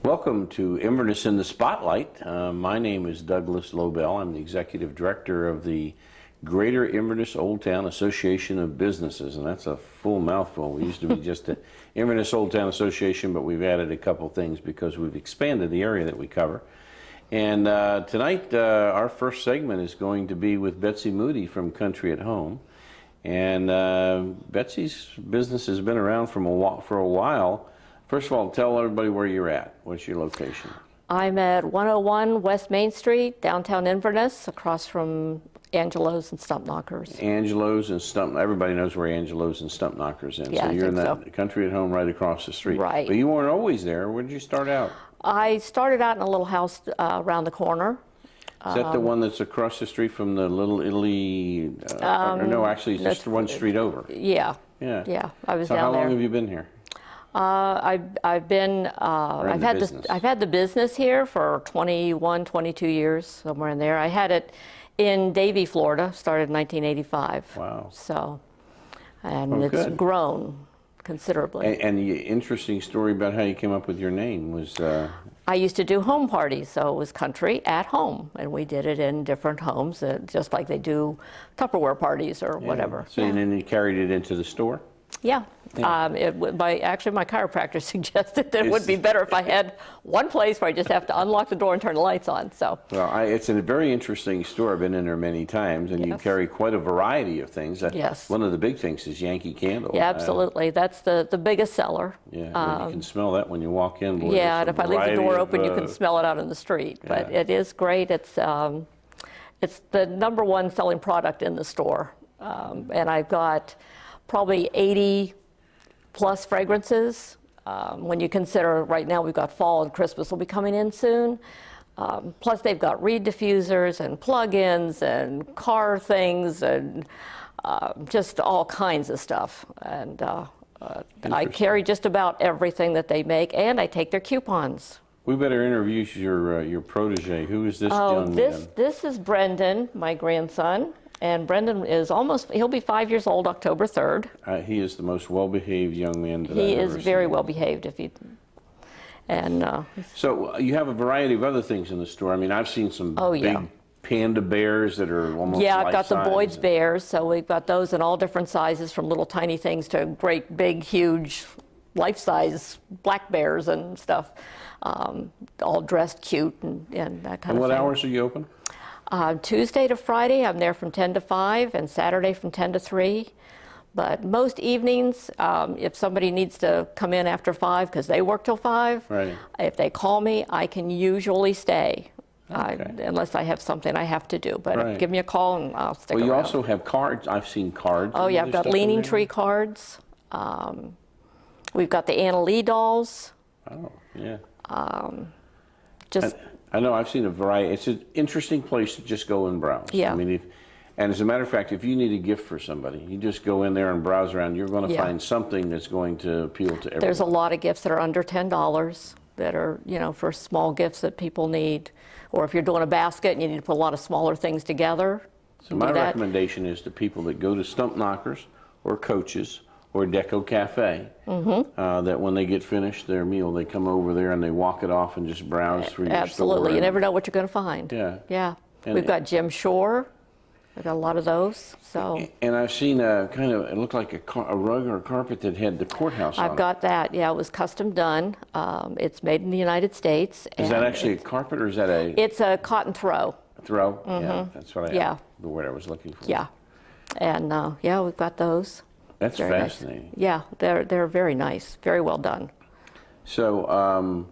Welcome to Inverness in the Spotlight. My name is Douglas Lobel. I'm the Executive Director of the Greater Inverness Old Town Association of Businesses, and that's a full mouthful. We used to be just the Inverness Old Town Association, but we've added a couple things because we've expanded the area that we cover. And tonight, our first segment is going to be with Betsy Moody from Country at Home. And Betsy's business has been around for a while. First of all, tell everybody where you're at. What's your location? I'm at 101 West Main Street, downtown Inverness, across from Angelo's and Stump Knockers. Angelo's and Stump. Everybody knows where Angelo's and Stump Knockers is. Yeah, so you're in that so. Country at Home right across the street. Right. But you weren't always there. Where did you start out? I started out in a little house around the corner. Is that the one that's across the street from the Little Italy? Or no, actually, it's just one street over. Yeah. Yeah. Yeah. I was so down there. how long have you been here? I've had the business here for 21, 22 years, somewhere in there. I had it in Davie, Florida, started in 1985. Wow. So, and it's grown considerably. And the interesting story about how you came up with your name was... I used to do home parties, so it was Country at Home, and we did it in different homes, just like they do Tupperware parties or whatever. So and then you carried it into the store? Yeah. Actually, my chiropractor suggested that it would be better if I had one place where I just have to unlock the door and turn the lights on. So. Well, it's a very interesting store. I've been in there many times, and you carry quite a variety of things. Yes. One of the big things is Yankee Candle. Yeah, absolutely. That's the biggest seller. Yeah, you can smell that when you walk in. Boy, yeah, and if I leave the door open, you can smell it out in the street. But it is great. It's the #1 selling product in the store, and I've got probably 80 plus fragrances. When you consider right now we've got fall and Christmas will be coming in soon. Plus they've got reed diffusers and plug-ins and car things and just all kinds of stuff. And I carry just about everything that they make, and I take their coupons. We better interview your protege. Who is this young man? This is Brendan, my grandson. And Brendan is he'll be 5 years old October 3rd. He is the most well-behaved young man that I've ever seen. He is very well-behaved. So you have a variety of other things in the store. I mean, I've seen some big panda bears that are almost Yeah, I've got the life-size. Boyd's bears, so we've got those in all different sizes, from little tiny things to great, big, huge, life-size black bears and stuff, all dressed cute and that kind of thing. And what hours are you open? Tuesday to Friday, I'm there from 10 to 5, and Saturday from 10 to 3. But most evenings, if somebody needs to come in after 5 because they work till 5, if they call me, I can usually stay, unless I have something I have to do. But give me a call and I'll stick around. Well, you also have cards. I've seen cards. Oh, yeah, I've got Leaning Tree cards. We've got the Anna Lee dolls. Oh, yeah. I know, I've seen a variety. It's an interesting place to just go and browse. Yeah. I mean, and as a matter of fact, if you need a gift for somebody, you just go in there and browse around. You're going to find something that's going to appeal to everyone. There's a lot of gifts that are under $10 that are, for small gifts that people need. Or if you're doing a basket and you need to put a lot of smaller things together. So my recommendation is to people that go to Stump Knockers or Coach's or Deco Cafe, that when they get finished their meal, they come over there and they walk it off and just browse through your store. Absolutely. You never know what you're going to find. Yeah. Yeah. We've got Jim Shore. I've got a lot of those. So. And I've seen it looked like a rug or a carpet that had the courthouse on it. I've got that. Yeah, it was custom done. It's made in the United States. Is that actually a carpet or is that a... It's a cotton throw. A throw? Yeah, that's what the word I was looking for. Yeah. And we've got those. That's very fascinating. Nice. Yeah, they're very nice, very well done. So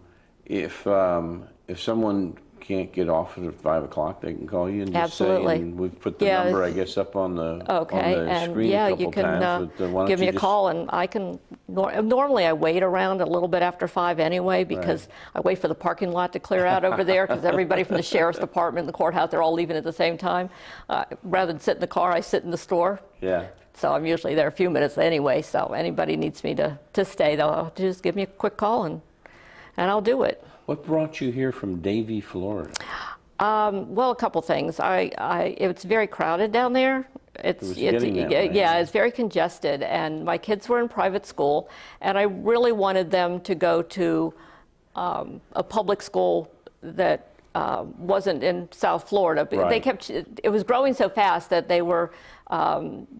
if someone can't get off at 5 o'clock, they can call you and just say, and we've put the number, I guess, up on the screen a couple you can times. Give me a call, and I can. Normally, I wait around a little bit after 5 anyway, because I wait for the parking lot to clear out over there, because everybody from the sheriff's department and the courthouse, they're all leaving at the same time. Rather than sit in the car, I sit in the store. Yeah. So I'm usually there a few minutes anyway. So anybody needs me to stay, they'll just give me a quick call, and I'll do it. What brought you here from Davie, Florida? Well, a couple things. It's very crowded down there. It's very congested, and my kids were in private school, and I really wanted them to go to a public school that wasn't in South Florida. Right. They kept, it was growing so fast that they were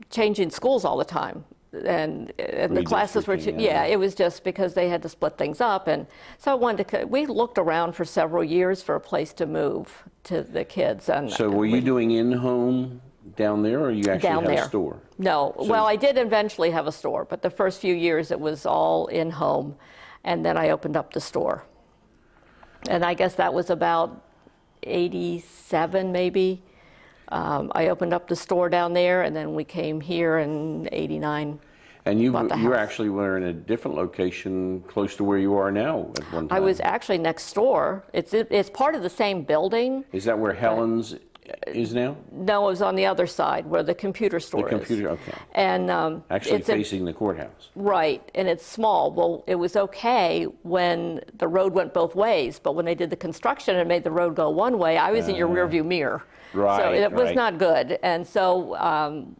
changing schools all the time. And the classes were, Redistricting, yeah, it was just because they had to split things up. And so I wanted to, we looked around for several years for a place to move to the kids. And So were you doing in-home down there, or you actually down had there. a store? No, well, I did eventually have a store, but the first few years it was all in-home. And then I opened up the store. And I guess that was about 87 maybe. I opened up the store down there, and then we came here in 89. And you bought the you house. actually were in a different location close to where you are now at one time. I was actually next door. It's part of the same building. Is that where Helen's is now? No, it was on the other side where the computer store The computer, is. okay. And Actually it's a- facing the courthouse. right, and it's small. Well, it was okay when the road went both ways, but when they did the construction and made the road go one way, I was in your rearview mirror. So Right, it was right. not good. And so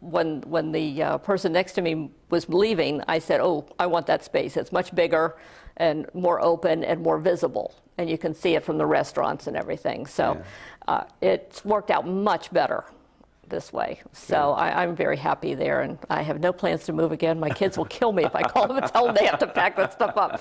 when the person next to me was leaving, I said, oh, I want that space. It's much bigger and more open and more visible. And you can see it from the restaurants and everything. So it's worked out much better this way. So I'm very happy there, and I have no plans to move again. My kids will kill me if I call them and tell them they have to pack that stuff up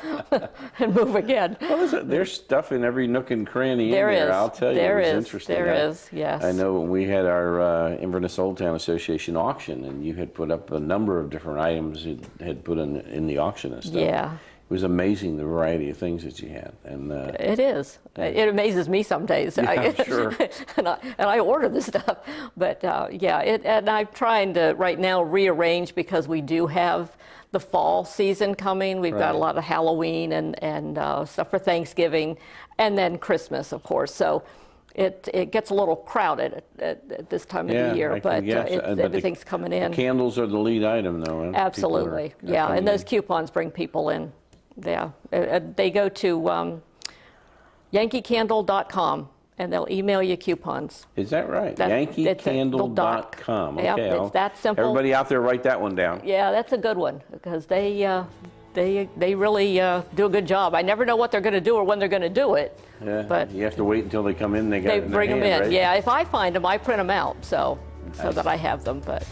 and move again. There's stuff in every nook and cranny There in there. is. I'll tell you, There it was is. interesting. There is, yes. I know when we had our Inverness Old Town Association auction, and you had put up a number of different items you had put in the auction and stuff. Yeah. It was amazing the variety of things that you had. And It is. It amazes me some days. Yeah, I'm sure. and I order this stuff. But yeah, and I'm trying to right now rearrange because we do have the fall season coming. We've got a Right. lot of Halloween and stuff for Thanksgiving, and then Christmas, of course. So it gets a little crowded at this time of the year, I can but guess. But everything's coming in. The candles are the lead item, though. Huh? Absolutely, People are yeah. coming And those in. coupons bring people in. Yeah, they go to yankeecandle.com and they'll email you coupons. Is that right? It's yankeecandle.com. Yep, Okay, it's that simple. Everybody out there, write that one down. Yeah, that's a good one because they really do a good job. I never know what they're going to do or when they're going to do it. Yeah, but you have to wait until they come in. They got they it in their bring them hand, in. right? Yeah, if I find them, I print them out so Nice. that I have them. But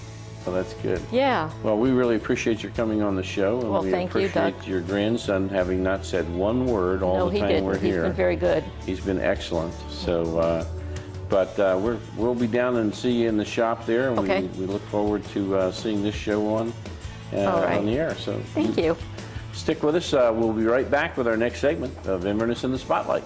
Well, that's good. yeah, Well, we really appreciate your coming on the show, and Well, we thank you, appreciate Doug. your grandson having not said one word all no, the he time didn't. we're He's here. been very good. He's been excellent. So, we'll be down and see you in the shop there, and Okay. we look forward to seeing this show All right. on the air. So, Thank you. stick with us. We'll be right back with our next segment of Inverness in the Spotlight.